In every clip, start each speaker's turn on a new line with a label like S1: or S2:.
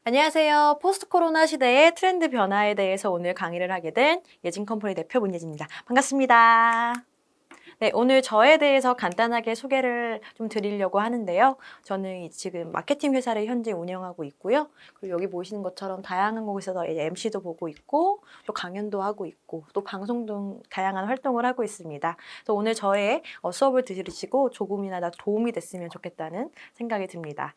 S1: 안녕하세요. 포스트 코로나 시대의 트렌드 변화에 대해서 오늘 강의를 하게 된 예진 컴퍼니 대표 문예진입니다. 반갑습니다. 네, 오늘 저에 대해서 간단하게 소개를 좀 드리려고 하는데요. 저는 지금 마케팅 회사를 현재 운영하고 있고요. 그리고 여기 보시는 것처럼 다양한 곳에서 MC도 보고 있고, 또 강연도 하고 있고, 또 방송 등 다양한 활동을 하고 있습니다. 그래서 오늘 저의 수업을 들으시고 조금이나마 도움이 됐으면 좋겠다는 생각이 듭니다.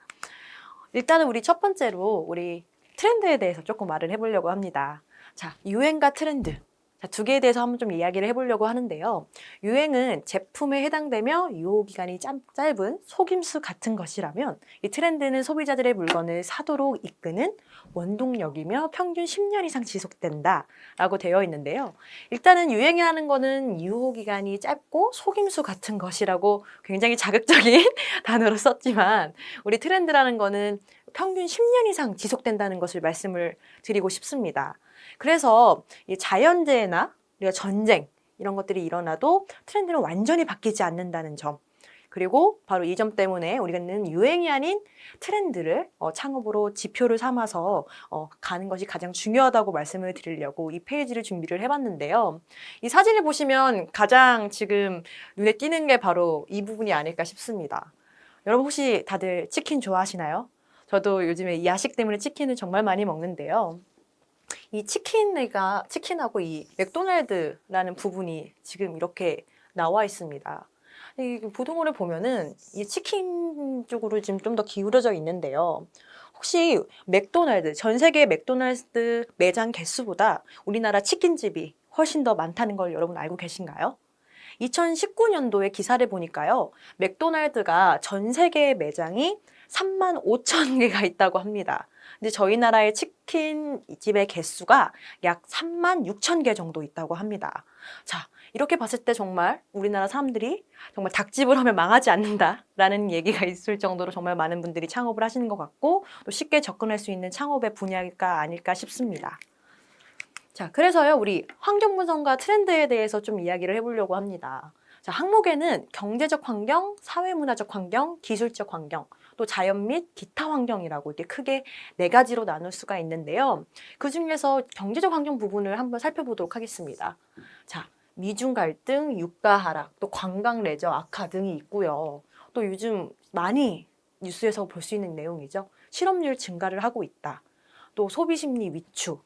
S1: 일단은 우리 첫 번째로 우리 트렌드에 대해서 조금 말을 해보려고 합니다. 자, 유행과 트렌드. 자, 두 개에 대해서 한번 좀 이야기를 해보려고 하는데요. 유행은 제품에 해당되며 유효기간이 짧은 속임수 같은 것이라면 이 트렌드는 소비자들의 물건을 사도록 이끄는 원동력이며 평균 10년 이상 지속된다 라고 되어 있는데요. 일단은 유행이라는 거는 유효기간이 짧고 속임수 같은 것이라고 굉장히 자극적인 단어로 썼지만 우리 트렌드라는 거는 평균 10년 이상 지속된다는 것을 말씀을 드리고 싶습니다. 그래서 이 자연재해나 우리가 전쟁 이런 것들이 일어나도 트렌드는 완전히 바뀌지 않는다는 점. 그리고 바로 이 점 때문에 우리는 유행이 아닌 트렌드를 창업으로 지표를 삼아서 가는 것이 가장 중요하다고 말씀을 드리려고 이 페이지를 준비를 해봤는데요. 이 사진을 보시면 가장 지금 눈에 띄는 게 바로 이 부분이 아닐까 싶습니다. 여러분 혹시 다들 치킨 좋아하시나요? 저도 요즘에 이 야식 때문에 치킨을 정말 많이 먹는데요. 이 치킨하고 이 맥도날드라는 부분이 지금 이렇게 나와 있습니다. 이 부동어를 보면은 이 치킨 쪽으로 지금 좀 더 기울어져 있는데요. 혹시 맥도날드, 전 세계 맥도날드 매장 개수보다 우리나라 치킨집이 훨씬 더 많다는 걸 여러분 알고 계신가요? 2019년도에 기사를 보니까요. 맥도날드가 전 세계 매장이 3만 5천 개가 있다고 합니다. 근데 저희 나라의 치킨집의 개수가 약 3만 6천 개 정도 있다고 합니다. 자, 이렇게 봤을 때 정말 우리나라 사람들이 정말 닭집을 하면 망하지 않는다라는 얘기가 있을 정도로 정말 많은 분들이 창업을 하시는 것 같고 또 쉽게 접근할 수 있는 창업의 분야가 아닐까 싶습니다. 자, 그래서요, 우리 환경 분석과 트렌드에 대해서 좀 이야기를 해보려고 합니다. 자, 항목에는 경제적 환경, 사회문화적 환경, 기술적 환경, 또 자연 및 기타 환경이라고 이렇게 크게 네 가지로 나눌 수가 있는데요. 그 중에서 경제적 환경 부분을 한번 살펴보도록 하겠습니다. 자, 미중 갈등, 유가 하락, 또 관광 레저 악화 등이 있고요. 또 요즘 많이 뉴스에서 볼 수 있는 내용이죠. 실업률 증가를 하고 있다. 또 소비 심리 위축,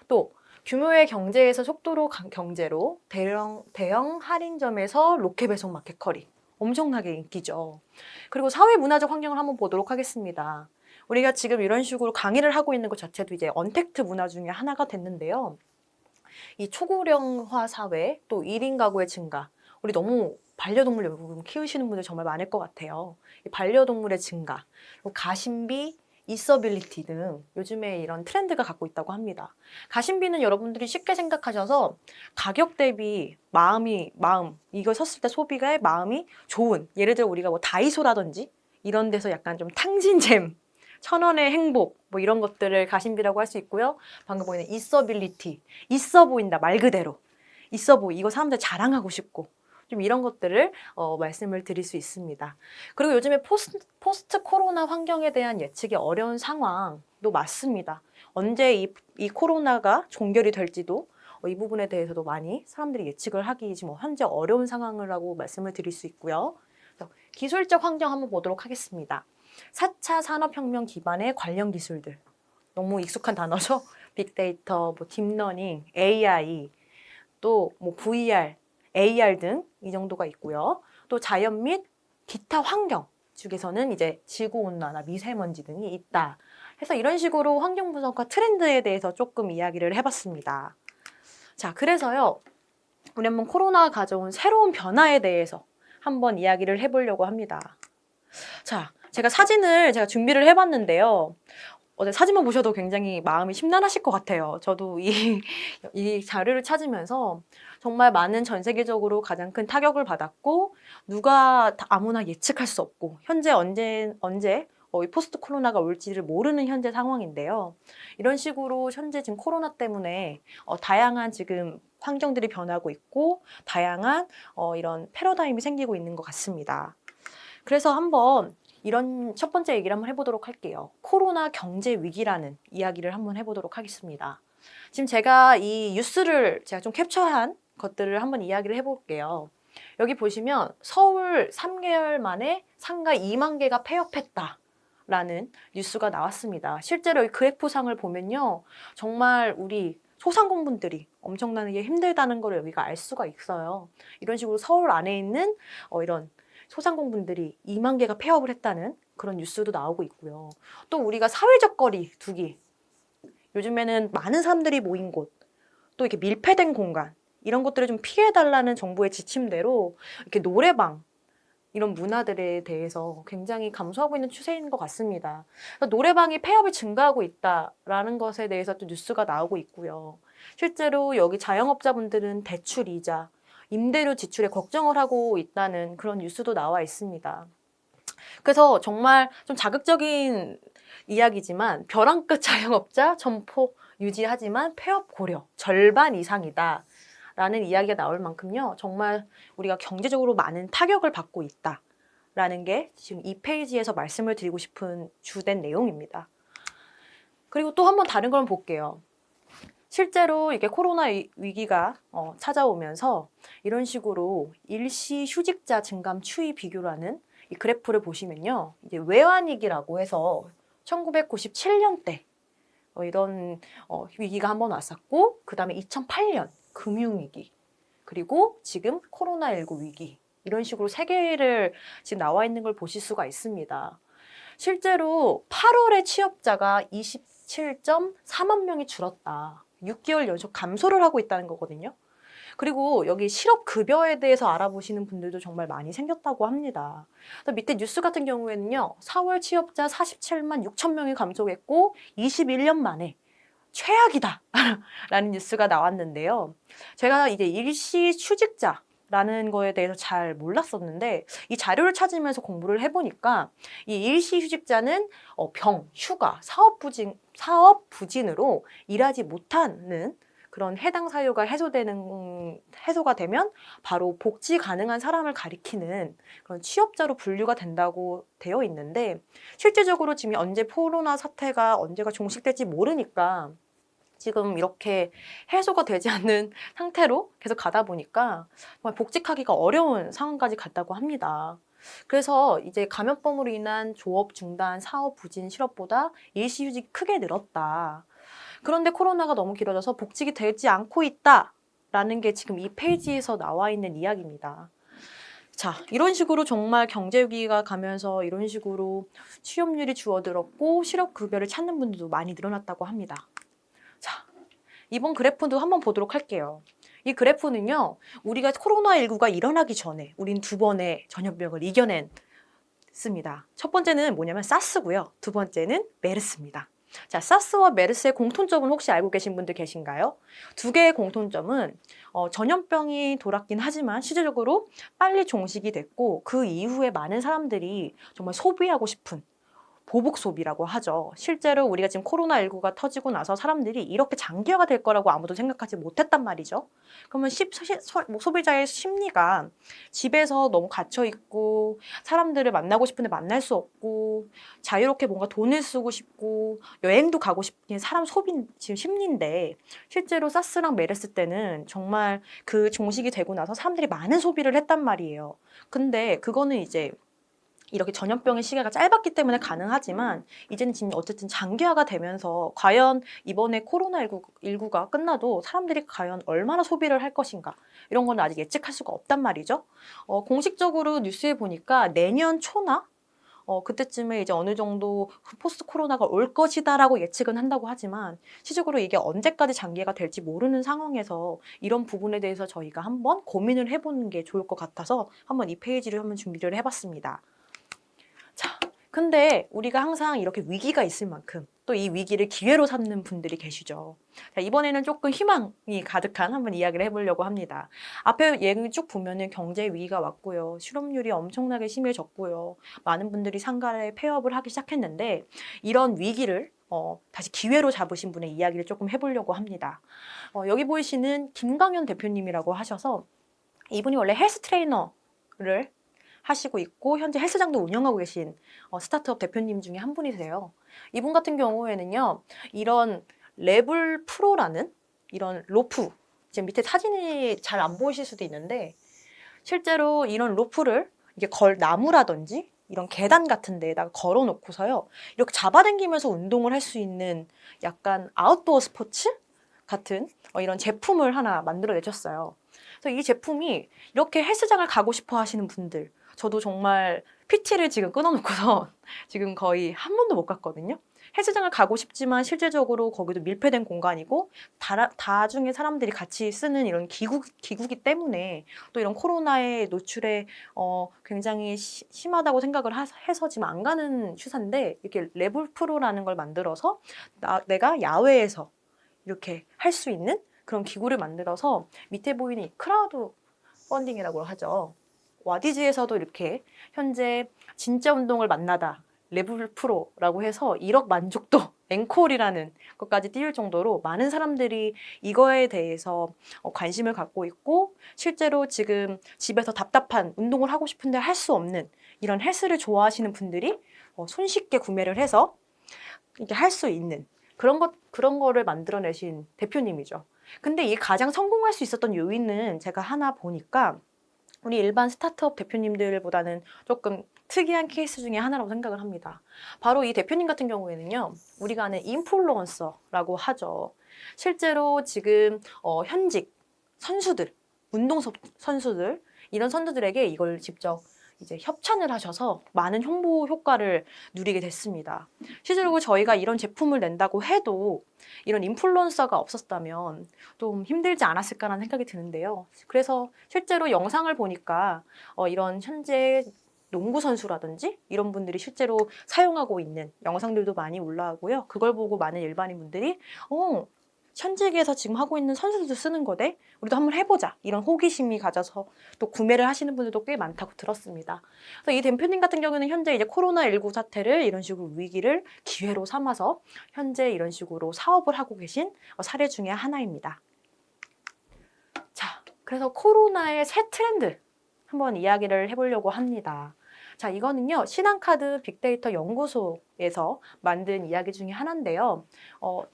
S1: 또 규모의 경제에서 속도로 경제로 대형 할인점에서 로켓 배송 마켓 커리. 엄청나게 인기죠. 그리고 사회 문화적 환경을 한번 보도록 하겠습니다. 우리가 지금 이런 식으로 강의를 하고 있는 것 자체도 이제 언택트 문화 중에 하나가 됐는데요. 이 초고령화 사회, 또 1인 가구의 증가. 우리 너무 반려동물 여러분 키우시는 분들 정말 많을 것 같아요. 이 반려동물의 증가, 그리고 가심비, 이서빌리티 등 요즘에 이런 트렌드가 갖고 있다고 합니다. 가심비는 여러분들이 쉽게 생각하셔서 가격 대비 마음, 이거 샀을 때 소비가의 마음이 좋은, 예를 들어 우리가 뭐 다이소라든지 이런 데서 약간 좀 탕진잼, 1,000원의 행복, 뭐 이런 것들을 가심비라고 할 수 있고요. 방금 보이는 이서빌리티, 있어 보인다, 말 그대로. 있어 보이, 이거 사람들 자랑하고 싶고. 좀 이런 것들을 말씀을 드릴 수 있습니다. 그리고 요즘에 포스트 코로나 환경에 대한 예측이 어려운 상황도 맞습니다. 언제 이 코로나가 종결이 될지도 이 부분에 대해서도 많이 사람들이 예측을 하기 지금 현재 어려운 상황이라고 말씀을 드릴 수 있고요. 그래서 기술적 환경 한번 보도록 하겠습니다. 4차 산업혁명 기반의 관련 기술들. 너무 익숙한 단어죠. 빅데이터, 뭐 딥러닝, AI, 또 뭐 VR, AR 등 이 정도가 있고요. 또 자연 및 기타 환경 쪽에서는 이제 지구온난화, 미세먼지 등이 있다. 해서 이런 식으로 환경 분석과 트렌드에 대해서 조금 이야기를 해봤습니다. 자, 그래서요. 우리 한번 코로나가 가져온 새로운 변화에 대해서 한번 이야기를 해보려고 합니다. 자, 제가 준비를 해봤는데요. 사진만 보셔도 굉장히 마음이 심란하실 것 같아요. 저도 이 자료를 찾으면서 정말 많은 전 세계적으로 가장 큰 타격을 받았고, 누가 아무나 예측할 수 없고, 현재 언제 이 포스트 코로나가 올지를 모르는 현재 상황인데요. 이런 식으로 현재 지금 코로나 때문에 다양한 지금 환경들이 변하고 있고, 다양한 이런 패러다임이 생기고 있는 것 같습니다. 그래서 한번 이런 첫 번째 얘기를 한번 해보도록 할게요. 코로나 경제 위기라는 이야기를 한번 해보도록 하겠습니다. 지금 제가 이 뉴스를 제가 좀 캡처한 것들을 한번 이야기를 해볼게요. 여기 보시면 서울 3개월 만에 상가 2만 개가 폐업했다라는 뉴스가 나왔습니다. 실제로 이 그래프상을 보면요. 정말 우리 소상공인분들이 엄청나게 힘들다는 걸 여기가 알 수가 있어요. 이런 식으로 서울 안에 있는 이런 소상공인분들이 2만 개가 폐업을 했다는 그런 뉴스도 나오고 있고요. 또 우리가 사회적 거리 두기, 요즘에는 많은 사람들이 모인 곳, 또 이렇게 밀폐된 공간, 이런 것들을 좀 피해달라는 정부의 지침대로 이렇게 노래방, 이런 문화들에 대해서 굉장히 감소하고 있는 추세인 것 같습니다. 노래방이 폐업이 증가하고 있다라는 것에 대해서 또 뉴스가 나오고 있고요. 실제로 여기 자영업자분들은 대출 이자, 임대료 지출에 걱정을 하고 있다는 그런 뉴스도 나와 있습니다. 그래서 정말 좀 자극적인 이야기지만 벼랑 끝 자영업자 점포 유지하지만 폐업 고려 절반 이상이다. 라는 이야기가 나올 만큼요. 정말 우리가 경제적으로 많은 타격을 받고 있다라는 게 지금 이 페이지에서 말씀을 드리고 싶은 주된 내용입니다. 그리고 또 한번 다른 걸 볼게요. 실제로 이게 코로나 위기가 찾아오면서 이런 식으로 일시 휴직자 증감 추이 비교라는 이 그래프를 보시면요. 이제 외환위기라고 해서 1997년대 이런 위기가 한번 왔었고 그 다음에 2008년 금융위기, 그리고 지금 코로나19 위기, 이런 식으로 세 개를 지금 나와 있는 걸 보실 수가 있습니다. 실제로 8월에 취업자가 27.4만 명이 줄었다. 6개월 연속 감소를 하고 있다는 거거든요. 그리고 여기 실업급여에 대해서 알아보시는 분들도 정말 많이 생겼다고 합니다. 밑에 뉴스 같은 경우에는요. 4월 취업자 47만 6천 명이 감소했고 21년 만에 최악이다 라는 뉴스가 나왔는데요. 제가 이제 일시 휴직자라는 거에 대해서 잘 몰랐었는데 이 자료를 찾으면서 공부를 해보니까 이 일시 휴직자는 병, 휴가, 사업 부진으로 일하지 못하는 그런 해당 사유가 해소가 되면 바로 복지 가능한 사람을 가리키는 그런 취업자로 분류가 된다고 되어 있는데 실제적으로 지금 언제 코로나 사태가 언제가 종식될지 모르니까 지금 이렇게 해소가 되지 않는 상태로 계속 가다 보니까 정말 복직하기가 어려운 상황까지 갔다고 합니다. 그래서 이제 감염병으로 인한 조업 중단, 사업 부진, 실업보다 일시휴직이 크게 늘었다. 그런데 코로나가 너무 길어져서 복직이 되지 않고 있다라는 게 지금 이 페이지에서 나와 있는 이야기입니다. 자, 이런 식으로 정말 경제 위기가 가면서 이런 식으로 취업률이 줄어들었고 실업급여를 찾는 분들도 많이 늘어났다고 합니다. 자, 이번 그래프도 한번 보도록 할게요. 이 그래프는요, 우리가 코로나19가 일어나기 전에 우린 두 번의 전염병을 이겨냈습니다. 첫 번째는 뭐냐면 사스고요. 두 번째는 메르스입니다. 자, 사스와 메르스의 공통점은 혹시 알고 계신 분들 계신가요? 두 개의 공통점은 전염병이 돌았긴 하지만 실질적으로 빨리 종식이 됐고 그 이후에 많은 사람들이 정말 소비하고 싶은 보복 소비라고 하죠. 실제로 우리가 지금 코로나19가 터지고 나서 사람들이 이렇게 장기화가 될 거라고 아무도 생각하지 못했단 말이죠. 그러면 소비자의 심리가 집에서 너무 갇혀 있고 사람들을 만나고 싶은데 만날 수 없고 자유롭게 뭔가 돈을 쓰고 싶고 여행도 가고 싶은 사람 소비 지금 심리인데 실제로 사스랑 메르스 때는 정말 그 종식이 되고 나서 사람들이 많은 소비를 했단 말이에요. 근데 그거는 이제 이렇게 전염병의 시기가 짧았기 때문에 가능하지만 이제는 지금 어쨌든 장기화가 되면서 과연 이번에 코로나19가 끝나도 사람들이 과연 얼마나 소비를 할 것인가 이런 건 아직 예측할 수가 없단 말이죠. 공식적으로 뉴스에 보니까 내년 초나 그때쯤에 이제 어느 정도 포스트 코로나가 올 것이다라고 예측은 한다고 하지만 실질적으로 이게 언제까지 장기화가 될지 모르는 상황에서 이런 부분에 대해서 저희가 한번 고민을 해보는 게 좋을 것 같아서 한번 이 페이지를 한번 준비를 해봤습니다. 자, 근데 우리가 항상 이렇게 위기가 있을 만큼 또 이 위기를 기회로 삼는 분들이 계시죠. 자, 이번에는 조금 희망이 가득한 한번 이야기를 해보려고 합니다. 앞에 예를 쭉 보면은 경제 위기가 왔고요. 실업률이 엄청나게 심해졌고요. 많은 분들이 상가에 폐업을 하기 시작했는데 이런 위기를 다시 기회로 잡으신 분의 이야기를 조금 해보려고 합니다. 여기 보이시는 김광현 대표님이라고 하셔서 이분이 원래 헬스 트레이너를 하시고 있고 현재 헬스장도 운영하고 계신 스타트업 대표님 중에 한 분이세요. 이분 같은 경우에는요. 이런 레블 프로라는 이런 로프, 지금 밑에 사진이 잘 안 보이실 수도 있는데 실제로 이런 로프를 이게 나무라든지 이런 계단 같은 데에다가 걸어 놓고서요. 이렇게 잡아당기면서 운동을 할 수 있는 약간 아웃도어 스포츠 같은 이런 제품을 하나 만들어 내셨어요. 그래서 이 제품이 이렇게 헬스장을 가고 싶어 하시는 분들, 저도 정말 PT를 지금 끊어놓고서 지금 거의 한 번도 못 갔거든요. 헬스장을 가고 싶지만 실제적으로 거기도 밀폐된 공간이고 다중에 사람들이 같이 쓰는 이런 기구기 때문에 또 이런 코로나에 노출에 굉장히 심하다고 생각을 해서 지금 안 가는 추세인데 이렇게 레벨 프로라는 걸 만들어서 내가 야외에서 이렇게 할 수 있는 그런 기구를 만들어서 밑에 보이는 이 크라우드 펀딩이라고 하죠. 와디즈에서도 이렇게 현재 진짜 운동을 만나다 레벨 프로라고 해서 1억 만족도 앵콜이라는 것까지 띄울 정도로 많은 사람들이 이거에 대해서 관심을 갖고 있고 실제로 지금 집에서 답답한 운동을 하고 싶은데 할 수 없는 이런 헬스를 좋아하시는 분들이 손쉽게 구매를 해서 이렇게 할 수 있는 그런 거를 만들어내신 대표님이죠. 근데 이게 가장 성공할 수 있었던 요인은 제가 하나 보니까 우리 일반 스타트업 대표님들보다는 조금 특이한 케이스 중에 하나라고 생각을 합니다. 바로 이 대표님 같은 경우에는요, 우리가 아는 인플루언서라고 하죠. 실제로 지금 현직 선수들, 선수들, 이런 선수들에게 이걸 직접 이제 협찬을 하셔서 많은 홍보 효과를 누리게 됐습니다. 실제로 저희가 이런 제품을 낸다고 해도 이런 인플루언서가 없었다면 좀 힘들지 않았을까라는 생각이 드는데요. 그래서 실제로 영상을 보니까 이런 현재 농구 선수라든지 이런 분들이 실제로 사용하고 있는 영상들도 많이 올라오고요. 그걸 보고 많은 일반인 분들이 현직에서 지금 하고 있는 선수들도 쓰는 거대? 우리도 한번 해보자. 이런 호기심이 가져서 또 구매를 하시는 분들도 꽤 많다고 들었습니다. 그래서 이 대표님 같은 경우는 현재 이제 코로나19 사태를 이런 식으로 위기를 기회로 삼아서 현재 이런 식으로 사업을 하고 계신 사례 중에 하나입니다. 자, 그래서 코로나의 새 트렌드 한번 이야기를 해보려고 합니다. 자, 이거는요, 신한카드 빅데이터 연구소에서 만든 이야기 중에 하나인데요.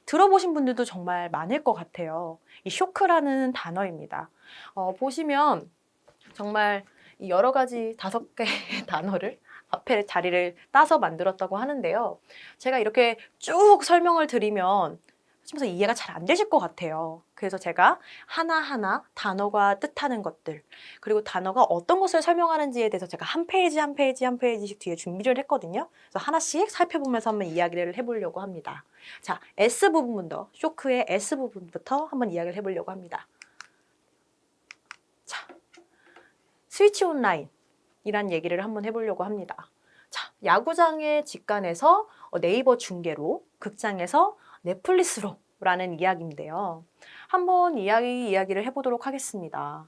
S1: 들어보신 분들도 정말 많을 것 같아요. 이 쇼크라는 단어입니다. 보시면 정말 여러 가지 5개의 단어를 앞에 자리를 따서 만들었다고 하는데요. 제가 이렇게 쭉 설명을 드리면 하시면서 이해가 잘 안 되실 것 같아요. 그래서 제가 하나하나 단어가 뜻하는 것들, 그리고 단어가 어떤 것을 설명하는지에 대해서 제가 한 페이지 한 페이지 한 페이지씩 뒤에 준비를 했거든요. 그래서 하나씩 살펴보면서 한번 이야기를 해보려고 합니다. 자, S 부분부터, 쇼크의 S 부분부터 한번 이야기를 해보려고 합니다. 자, 스위치 온라인이란 얘기를 한번 해보려고 합니다. 자, 야구장의 직관에서 네이버 중계로, 극장에서 넷플릭스로 라는 이야기인데요. 한번 이야기를 해보도록 하겠습니다.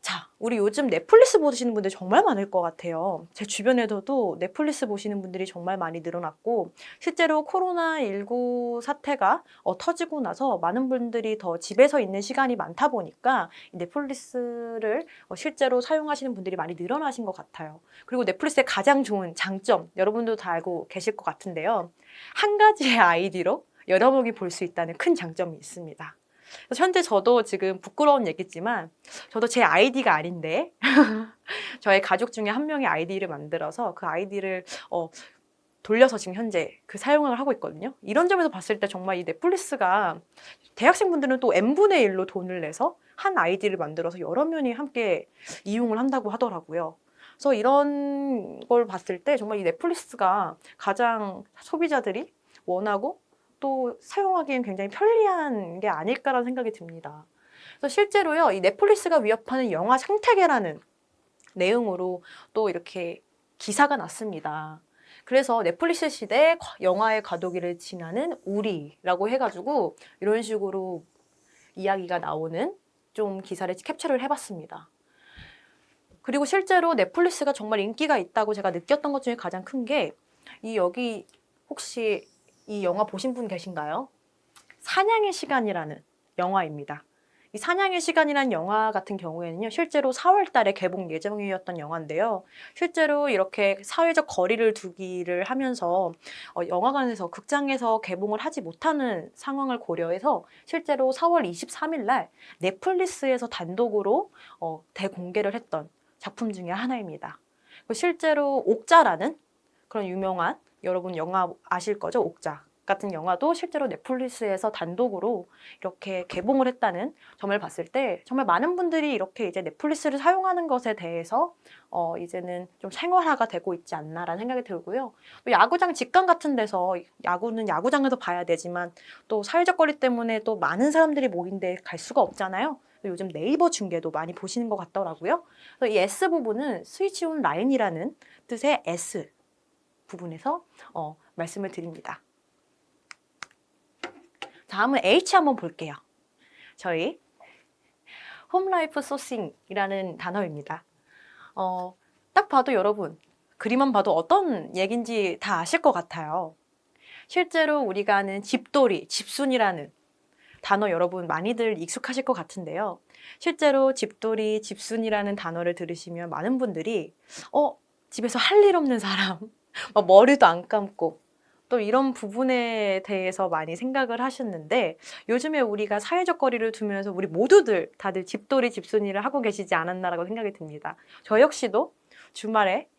S1: 자, 우리 요즘 넷플릭스 보시는 분들 정말 많을 것 같아요. 제 주변에서도 넷플릭스 보시는 분들이 정말 많이 늘어났고 실제로 코로나19 사태가 터지고 나서 많은 분들이 더 집에서 있는 시간이 많다 보니까 넷플릭스를 실제로 사용하시는 분들이 많이 늘어나신 것 같아요. 그리고 넷플릭스의 가장 좋은 장점, 여러분도 다 알고 계실 것 같은데요. 한 가지의 아이디로 여러 명이 볼 수 있다는 큰 장점이 있습니다. 현재 저도 지금 부끄러운 얘기지만 저도 제 아이디가 아닌데 저의 가족 중에 한 명의 아이디를 만들어서 그 아이디를 돌려서 지금 현재 그 사용을 하고 있거든요. 이런 점에서 봤을 때 정말 이 넷플릭스가 대학생분들은 또 n분의 1로 돈을 내서 한 아이디를 만들어서 여러 명이 함께 이용을 한다고 하더라고요. 그래서 이런 걸 봤을 때 정말 이 넷플릭스가 가장 소비자들이 원하고 또 사용하기엔 굉장히 편리한 게 아닐까라는 생각이 듭니다. 그래서 실제로요, 이 넷플릭스가 위협하는 영화 생태계라는 내용으로 또 이렇게 기사가 났습니다. 그래서 넷플릭스 시대에 영화의 과도기를 지나는 우리라고 해가지고 이런 식으로 이야기가 나오는 좀 기사를 캡처를 해봤습니다. 그리고 실제로 넷플릭스가 정말 인기가 있다고 제가 느꼈던 것 중에 가장 큰 게 여기 혹시 이 영화 보신 분 계신가요? 사냥의 시간이라는 영화입니다. 이 사냥의 시간이란 영화 같은 경우에는요, 실제로 4월 달에 개봉 예정이었던 영화인데요. 실제로 이렇게 사회적 거리를 두기를 하면서 영화관에서, 극장에서 개봉을 하지 못하는 상황을 고려해서 실제로 4월 23일 날 넷플릭스에서 단독으로 대공개를 했던 작품 중에 하나입니다. 실제로 옥자라는 그런 유명한, 여러분 영화 아실 거죠? 옥자 같은 영화도 실제로 넷플릭스에서 단독으로 이렇게 개봉을 했다는 점을 봤을 때 정말 많은 분들이 이렇게 이제 넷플릭스를 사용하는 것에 대해서 이제는 좀 생활화가 되고 있지 않나라는 생각이 들고요. 또 야구장 직관 같은 데서, 야구는 야구장에서 봐야 되지만 또 사회적 거리 때문에 또 많은 사람들이 모인데 갈 수가 없잖아요. 요즘 네이버 중계도 많이 보시는 것 같더라고요. 그래서 이 S 부분은 스위치 온 라인이라는 뜻의 S 부분에서 말씀을 드립니다. 다음은 H 한번 볼게요. 저희 홈라이프 소싱이라는 단어입니다. 딱 봐도 여러분, 그림만 봐도 어떤 얘기인지 다 아실 것 같아요. 실제로 우리가 아는 집돌이, 집순이라는 단어 여러분 많이들 익숙하실 것 같은데요. 실제로 집돌이, 집순이라는 단어를 들으시면 많은 분들이 집에서 할 일 없는 사람, 머리도 안 감고 또 이런 부분에 대해서 많이 생각을 하셨는데, 요즘에 우리가 사회적 거리를 두면서 우리 모두들 다들 집돌이, 집순이를 하고 계시지 않았나라고 생각이 듭니다. 저 역시도 주말에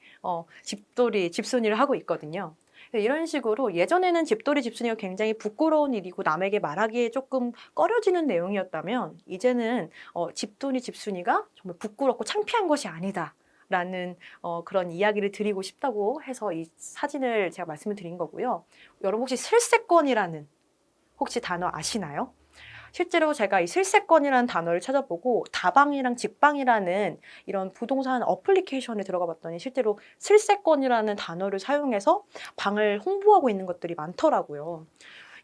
S1: 집돌이, 집순이를 하고 있거든요. 이런 식으로 예전에는 집돌이, 집순이가 굉장히 부끄러운 일이고 남에게 말하기에 조금 꺼려지는 내용이었다면, 이제는 집돌이, 집순이가 정말 부끄럽고 창피한 것이 아니다 라는 그런 이야기를 드리고 싶다고 해서 이 사진을 제가 말씀을 드린 거고요. 여러분 혹시 슬세권이라는 혹시 단어 아시나요? 실제로 제가 이 슬세권이라는 단어를 찾아보고 다방이랑 직방이라는 이런 부동산 어플리케이션에 들어가 봤더니 실제로 슬세권이라는 단어를 사용해서 방을 홍보하고 있는 것들이 많더라고요.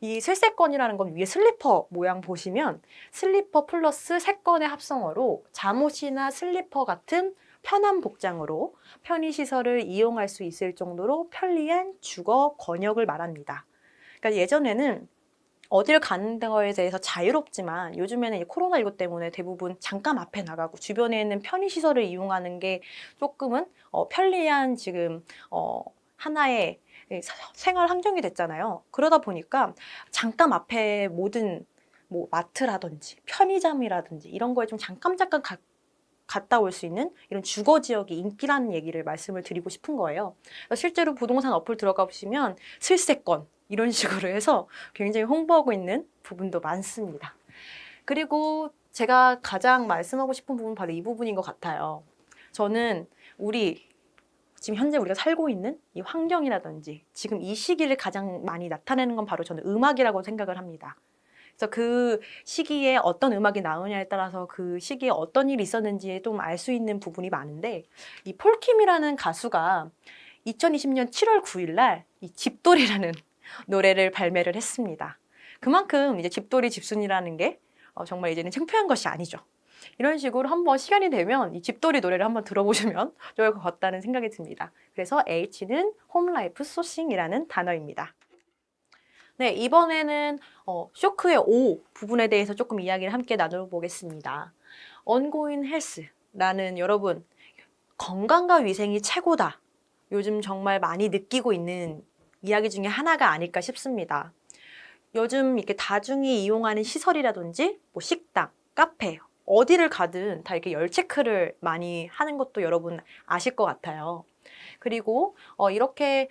S1: 이 슬세권이라는 건 위에 슬리퍼 모양 보시면 슬리퍼 플러스 세건의 합성어로 잠옷이나 슬리퍼 같은 편한 복장으로 편의시설을 이용할 수 있을 정도로 편리한 주거 권역을 말합니다. 그러니까 예전에는 어딜 가는 거에 대해서 자유롭지만 요즘에는 이 코로나19 때문에 대부분 잠깐 앞에 나가고 주변에 있는 편의시설을 이용하는 게 조금은 편리한 지금 하나의 생활 환경이 됐잖아요. 그러다 보니까 잠깐 앞에 모든 뭐 마트라든지 편의점이라든지 이런 거에 좀 잠깐 갔다 올 수 있는 이런 주거 지역이 인기라는 얘기를 말씀을 드리고 싶은 거예요. 실제로 부동산 어플 들어가 보시면 슬세권 이런 식으로 해서 굉장히 홍보하고 있는 부분도 많습니다. 그리고 제가 가장 말씀하고 싶은 부분은 바로 이 부분인 것 같아요. 저는 지금 현재 우리가 살고 있는 이 환경이라든지 지금 이 시기를 가장 많이 나타내는 건 바로 저는 음악이라고 생각을 합니다. 그래서 그 시기에 어떤 음악이 나오냐에 따라서 그 시기에 어떤 일이 있었는지에 좀 알 수 있는 부분이 많은데, 이 폴킴이라는 가수가 2020년 7월 9일 날 이 집돌이라는 노래를 발매를 했습니다. 그만큼 이제 집돌이, 집순이라는 게 정말 이제는 창피한 것이 아니죠. 이런 식으로 한번 시간이 되면 이 집돌이 노래를 한번 들어보시면 좋을 것 같다는 생각이 듭니다. 그래서 H는 홈라이프 소싱이라는 단어입니다. 네, 이번에는 쇼크의 O 부분에 대해서 조금 이야기를 함께 나눠보겠습니다. ongoing health라는, 여러분, 건강과 위생이 최고다. 요즘 정말 많이 느끼고 있는 이야기 중에 하나가 아닐까 싶습니다. 요즘 이렇게 다중이 이용하는 시설이라든지 뭐 식당, 카페, 어디를 가든 다 이렇게 열 체크를 많이 하는 것도 여러분 아실 것 같아요. 그리고 이렇게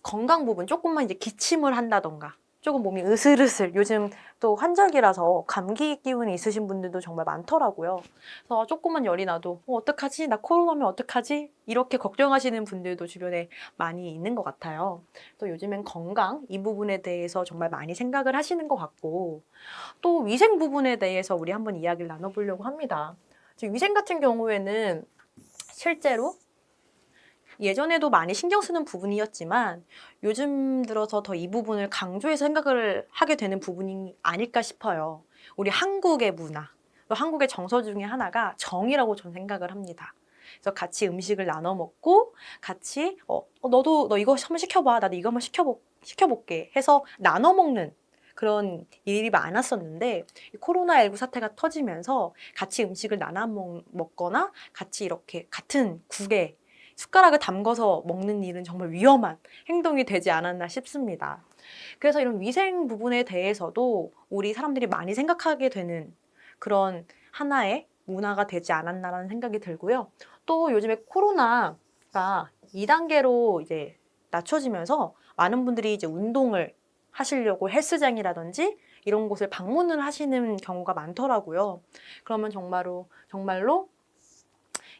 S1: 건강 부분 조금만 이제 기침을 한다던가 조금 몸이 으슬으슬, 요즘 또 환절기라서 감기 기운이 있으신 분들도 정말 많더라고요. 그래서 조금만 열이 나도 어떡하지? 나 코로나면 어떡하지? 이렇게 걱정하시는 분들도 주변에 많이 있는 것 같아요. 또 요즘엔 건강 이 부분에 대해서 정말 많이 생각을 하시는 것 같고, 또 위생 부분에 대해서 우리 한번 이야기를 나눠보려고 합니다. 지금 위생 같은 경우에는 실제로 예전에도 많이 신경 쓰는 부분이었지만 요즘 들어서 더 이 부분을 강조해서 생각을 하게 되는 부분이 아닐까 싶어요. 우리 한국의 문화, 또 한국의 정서 중에 하나가 정이라고 저는 생각을 합니다. 그래서 같이 음식을 나눠 먹고 같이 너 이거 한번 시켜봐, 나도 이거 한번 시켜볼게 해서 나눠 먹는 그런 일이 많았었는데 이 코로나19 사태가 터지면서 같이 음식을 나눠 먹거나 같이 이렇게 같은 국에 숟가락을 담궈서 먹는 일은 정말 위험한 행동이 되지 않았나 싶습니다. 그래서 이런 위생 부분에 대해서도 우리 사람들이 많이 생각하게 되는 그런 하나의 문화가 되지 않았나라는 생각이 들고요. 또 요즘에 코로나가 2단계로 이제 낮춰지면서 많은 분들이 이제 운동을 하시려고 헬스장이라든지 이런 곳을 방문을 하시는 경우가 많더라고요. 그러면 정말로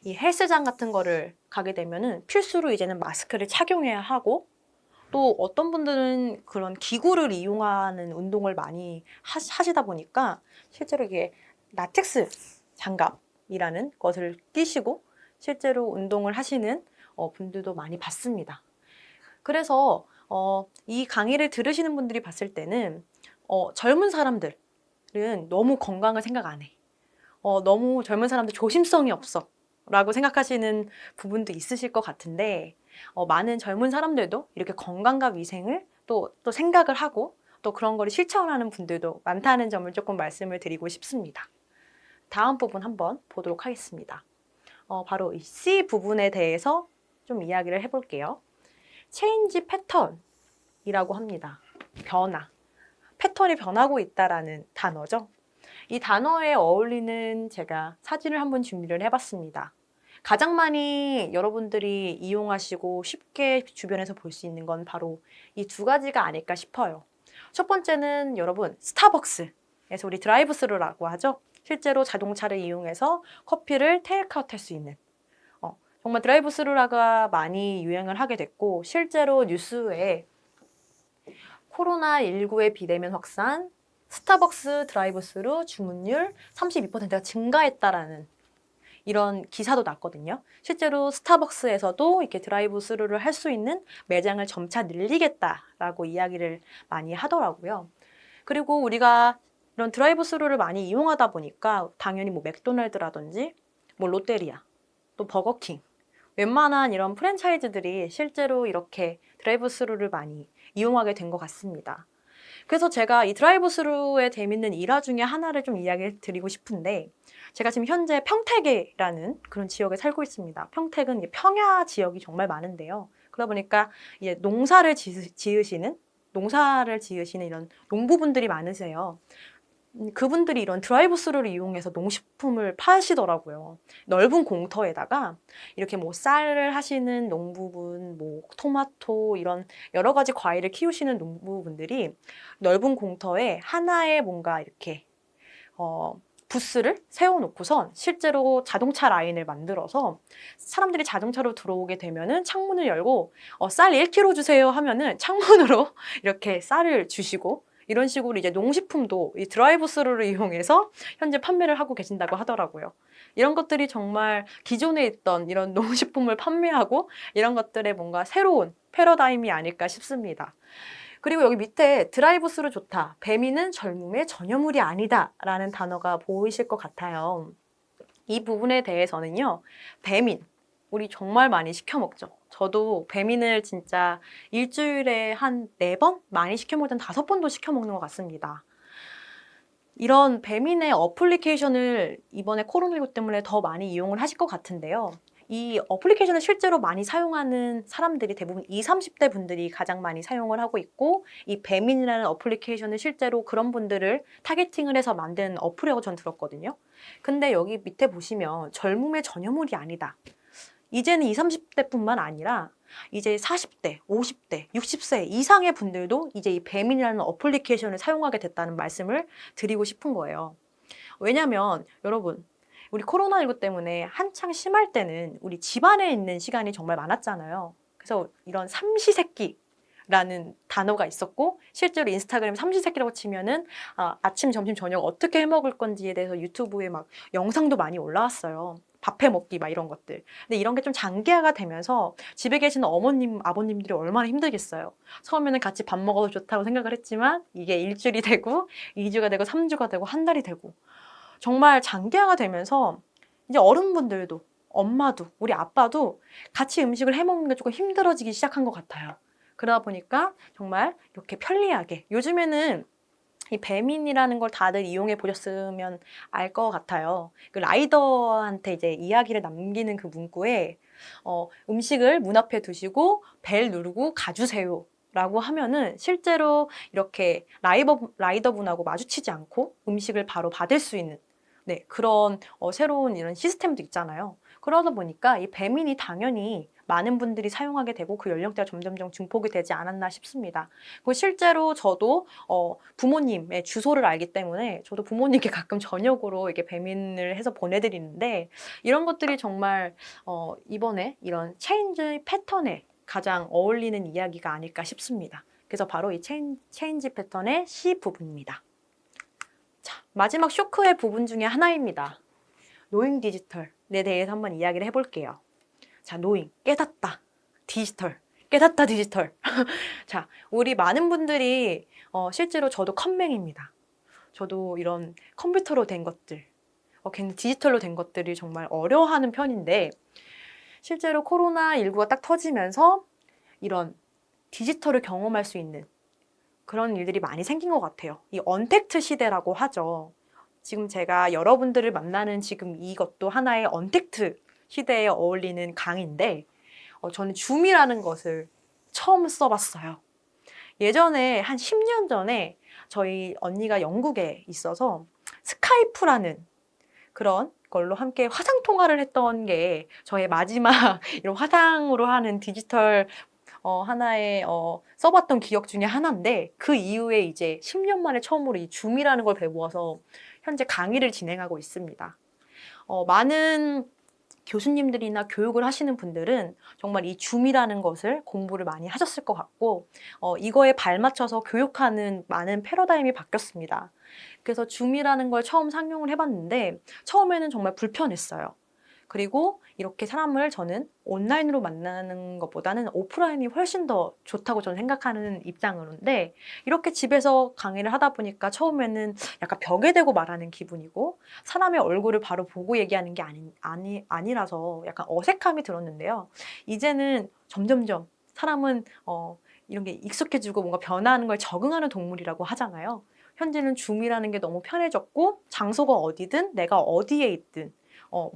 S1: 이 헬스장 같은 거를 가게 되면은 필수로 이제는 마스크를 착용해야 하고 또 어떤 분들은 그런 기구를 이용하는 운동을 많이 하시다 보니까 실제로 이게 라텍스 장갑이라는 것을 끼시고 실제로 운동을 하시는 분들도 많이 봤습니다. 그래서 이 강의를 들으시는 분들이 봤을 때는 젊은 사람들은 너무 건강을 생각 안 해. 너무 젊은 사람들 조심성이 없어. 라고 생각하시는 부분도 있으실 것 같은데 많은 젊은 사람들도 이렇게 건강과 위생을 또 생각을 하고 또 그런 거를 실천하는 분들도 많다는 점을 조금 말씀을 드리고 싶습니다. 다음 부분 한번 보도록 하겠습니다. 바로 이 C 부분에 대해서 좀 이야기를 해볼게요. 체인지 패턴이라고 합니다. 변화. 패턴이 변하고 있다라는 단어죠. 이 단어에 어울리는 제가 사진을 한번 준비를 해봤습니다. 가장 많이 여러분들이 이용하시고 쉽게 주변에서 볼 수 있는 건 바로 이 두 가지가 아닐까 싶어요. 첫 번째는 여러분 스타벅스에서 우리 드라이브 스루라고 하죠. 실제로 자동차를 이용해서 커피를 테이크아웃 할 수 있는 정말 드라이브 스루라가 많이 유행을 하게 됐고 실제로 뉴스에 코로나19의 비대면 확산, 스타벅스 드라이브 스루 주문율 32%가 증가했다라는 이런 기사도 났거든요. 실제로 스타벅스에서도 이렇게 드라이브 스루를 할 수 있는 매장을 점차 늘리겠다라고 이야기를 많이 하더라고요. 그리고 우리가 이런 드라이브 스루를 많이 이용하다 보니까 당연히 뭐 맥도날드라든지 뭐 롯데리아, 또 버거킹 웬만한 이런 프랜차이즈들이 실제로 이렇게 드라이브 스루를 많이 이용하게 된 것 같습니다. 그래서 제가 이 드라이브 스루의 재밌는 일화 중에 하나를 좀 이야기 드리고 싶은데 제가 지금 현재 평택이라는 그런 지역에 살고 있습니다. 평택은 평야 지역이 정말 많은데요. 그러다 보니까 이제 농사를 지으시는 이런 농부분들이 많으세요. 그분들이 이런 드라이브 스루를 이용해서 농식품을 파시더라고요. 넓은 공터에다가 이렇게 뭐 쌀을 하시는 농부분, 뭐 토마토 이런 여러 가지 과일을 키우시는 농부분들이 넓은 공터에 하나의 뭔가 이렇게 부스를 세워놓고선 실제로 자동차 라인을 만들어서 사람들이 자동차로 들어오게 되면은 창문을 열고 쌀 1kg 주세요 하면은 창문으로 이렇게 쌀을 주시고 이런 식으로 이제 농식품도 이 드라이브 스루를 이용해서 현재 판매를 하고 계신다고 하더라고요. 이런 것들이 정말 기존에 있던 이런 농식품을 판매하고 이런 것들의 뭔가 새로운 패러다임이 아닐까 싶습니다. 그리고 여기 밑에 드라이브 스루 좋다. 배민은 젊음의 전유물이 아니다. 라는 단어가 보이실 것 같아요. 이 부분에 대해서는요. 배민. 우리 정말 많이 시켜 먹죠. 저도 배민을 진짜 일주일에 한 4번? 많이 시켜 먹을 땐 5번도 시켜 먹는 것 같습니다. 이런 배민의 어플리케이션을 이번에 코로나19 때문에 더 많이 이용을 하실 것 같은데요. 이 어플리케이션을 실제로 많이 사용하는 사람들이 대부분 20, 30대 분들이 가장 많이 사용을 하고 있고 이 배민이라는 어플리케이션을 실제로 그런 분들을 타겟팅을 해서 만든 어플이라고 전 들었거든요. 근데 여기 밑에 보시면 젊음의 전유물이 아니다. 이제는 20, 30대뿐만 아니라 이제 40대, 50대, 60세 이상의 분들도 이제 이 배민이라는 어플리케이션을 사용하게 됐다는 말씀을 드리고 싶은 거예요. 왜냐면 여러분 우리 코로나19 때문에 한창 심할 때는 우리 집안에 있는 시간이 정말 많았잖아요. 그래서 이런 삼시세끼라는 단어가 있었고 실제로 인스타그램 삼시세끼라고 치면은 아침, 점심, 저녁 어떻게 해 먹을 건지에 대해서 유튜브에 막 영상도 많이 올라왔어요. 밥해 먹기 막 이런 것들. 근데 이런 게 좀 장기화가 되면서 집에 계시는 어머님, 아버님들이 얼마나 힘들겠어요. 처음에는 같이 밥 먹어도 좋다고 생각을 했지만 이게 일주일이 되고 2주가 되고 3주가 되고 한 달이 되고 정말 장기화가 되면서 이제 어른분들도 엄마도 우리 아빠도 같이 음식을 해 먹는 게 조금 힘들어지기 시작한 것 같아요. 그러다 보니까 정말 이렇게 편리하게 요즘에는 이 배민이라는 걸 다들 이용해 보셨으면 알 것 같아요. 그 라이더한테 이제 이야기를 남기는 그 문구에 음식을 문 앞에 두시고 벨 누르고 가주세요. 라고 하면은 실제로 이렇게 라이더분하고 마주치지 않고 음식을 바로 받을 수 있는 네, 그런 새로운 이런 시스템도 있잖아요. 그러다 보니까 이 배민이 당연히 많은 분들이 사용하게 되고 그 연령대가 점점점 증폭이 되지 않았나 싶습니다. 그리고 실제로 저도 부모님의 주소를 알기 때문에 저도 부모님께 가끔 저녁으로 이렇게 배민을 해서 보내드리는데 이런 것들이 정말 이번에 이런 체인지 패턴에 가장 어울리는 이야기가 아닐까 싶습니다. 그래서 바로 이 체인지 패턴의 C 부분입니다. 자, 마지막 쇼크의 부분 중에 하나입니다. 노잉 디지털에 대해서 한번 이야기를 해볼게요. 자, 노잉, 깨닫다, 디지털, 깨닫다, 디지털. 자, 우리 많은 분들이 실제로 저도 컴맹입니다. 저도 이런 컴퓨터로 된 것들, 굉장히 디지털로 된 것들이 정말 어려워하는 편인데 실제로 코로나19가 딱 터지면서 이런 디지털을 경험할 수 있는 그런 일들이 많이 생긴 것 같아요. 이 언택트 시대라고 하죠. 지금 제가 여러분들을 만나는 지금 이것도 하나의 언택트 시대에 어울리는 강의인데 저는 줌이라는 것을 처음 써봤어요. 예전에 한 10년 전에 저희 언니가 영국에 있어서 스카이프라는 그런 걸로 함께 화상 통화를 했던 게 저의 마지막 이런 화상으로 하는 디지털 하나의 써봤던 기억 중에 하나인데 그 이후에 이제 10년 만에 처음으로 이 줌이라는 걸 배워서 현재 강의를 진행하고 있습니다. 많은 교수님들이나 교육을 하시는 분들은 정말 이 줌이라는 것을 공부를 많이 하셨을 것 같고 이거에 발맞춰서 교육하는 많은 패러다임이 바뀌었습니다. 그래서 줌이라는 걸 처음 상용을 해봤는데 처음에는 정말 불편했어요. 그리고 이렇게 사람을 저는 온라인으로 만나는 것보다는 오프라인이 훨씬 더 좋다고 저는 생각하는 입장으로인데 이렇게 집에서 강의를 하다 보니까 처음에는 약간 벽에 대고 말하는 기분이고 사람의 얼굴을 바로 보고 얘기하는 게 아니라서 약간 어색함이 들었는데요. 이제는 점점점 사람은 이런 게 익숙해지고 뭔가 변화하는 걸 적응하는 동물이라고 하잖아요. 현재는 줌이라는 게 너무 편해졌고 장소가 어디든 내가 어디에 있든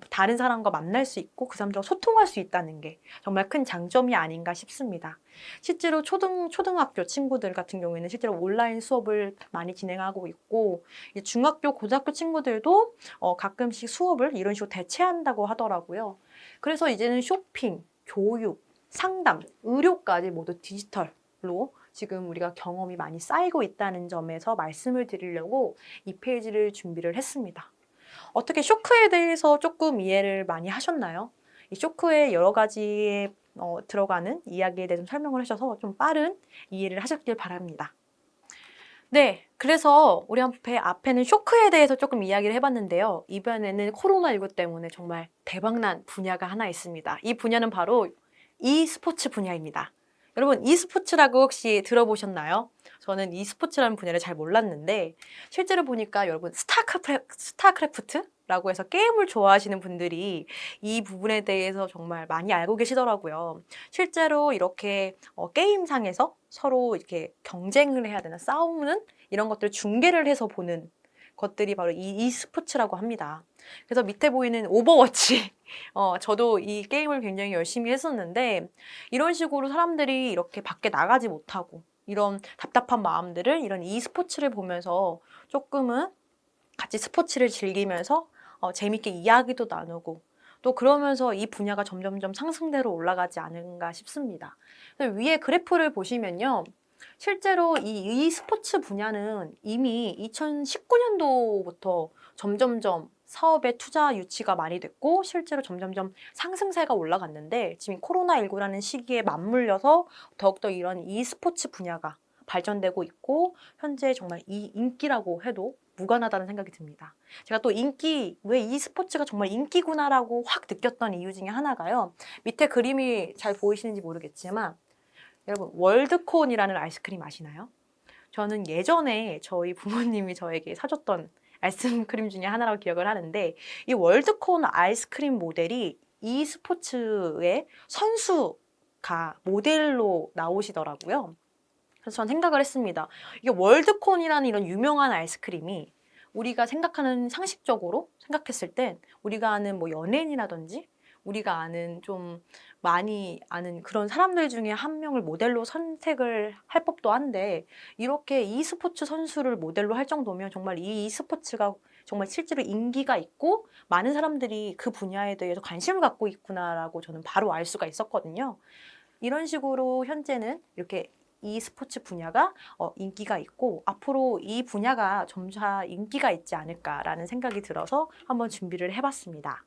S1: 다른 사람과 만날 수 있고 그 사람들과 소통할 수 있다는 게 정말 큰 장점이 아닌가 싶습니다. 실제로 초등학교 친구들 같은 경우에는 실제로 온라인 수업을 많이 진행하고 있고 중학교, 고등학교 친구들도 가끔씩 수업을 이런 식으로 대체한다고 하더라고요. 그래서 이제는 쇼핑, 교육, 상담, 의료까지 모두 디지털로 지금 우리가 경험이 많이 쌓이고 있다는 점에서 말씀을 드리려고 이 페이지를 준비를 했습니다. 어떻게 쇼크에 대해서 조금 이해를 많이 하셨나요? 이 쇼크의 여러 가지에 들어가는 이야기에 대해서 설명을 하셔서 좀 빠른 이해를 하셨길 바랍니다. 네, 그래서 우리 앞에는 쇼크에 대해서 조금 이야기를 해봤는데요. 이번에는 코로나19 때문에 정말 대박난 분야가 하나 있습니다. 이 분야는 바로 e스포츠 분야입니다. 여러분, e스포츠라고 혹시 들어보셨나요? 저는 e스포츠라는 분야를 잘 몰랐는데 실제로 보니까 여러분 스타크래프트라고 해서 게임을 좋아하시는 분들이 이 부분에 대해서 정말 많이 알고 계시더라고요. 실제로 이렇게 게임상에서 서로 이렇게 경쟁을 해야 되나 싸우는 이런 것들을 중계를 해서 보는 것들이 바로 이 e스포츠라고 합니다. 그래서 밑에 보이는 오버워치 저도 이 게임을 굉장히 열심히 했었는데 이런 식으로 사람들이 이렇게 밖에 나가지 못하고 이런 답답한 마음들을 이런 e스포츠를 보면서 조금은 같이 스포츠를 즐기면서 재밌게 이야기도 나누고 또 그러면서 이 분야가 점점점 상승대로 올라가지 않은가 싶습니다. 위에 그래프를 보시면요. 실제로 이 e스포츠 분야는 이미 2019년도부터 점점점 사업에 투자 유치가 많이 됐고 실제로 점점점 상승세가 올라갔는데 지금 코로나19라는 시기에 맞물려서 더욱더 이런 e스포츠 분야가 발전되고 있고 현재 정말 이 인기라고 해도 무관하다는 생각이 듭니다. 제가 또 왜 e스포츠가 정말 인기구나라고 확 느꼈던 이유 중에 하나가요. 밑에 그림이 잘 보이시는지 모르겠지만 여러분 월드콘이라는 아이스크림 아시나요? 저는 예전에 저희 부모님이 저에게 사줬던 아이스크림 중에 하나라고 기억을 하는데 이 월드콘 아이스크림 모델이 e스포츠의 선수가 모델로 나오시더라고요. 그래서 전 생각을 했습니다. 이게 월드콘이라는 이런 유명한 아이스크림이 우리가 생각하는 상식적으로 생각했을 땐 우리가 아는 뭐 연예인이라든지 우리가 아는 좀 많이 아는 그런 사람들 중에 한 명을 모델로 선택을 할 법도 한데 이렇게 e스포츠 선수를 모델로 할 정도면 정말 이 e스포츠가 정말 실제로 인기가 있고 많은 사람들이 그 분야에 대해서 관심을 갖고 있구나라고 저는 바로 알 수가 있었거든요. 이런 식으로 현재는 이렇게 e스포츠 분야가 인기가 있고 앞으로 이 분야가 점차 인기가 있지 않을까라는 생각이 들어서 한번 준비를 해봤습니다.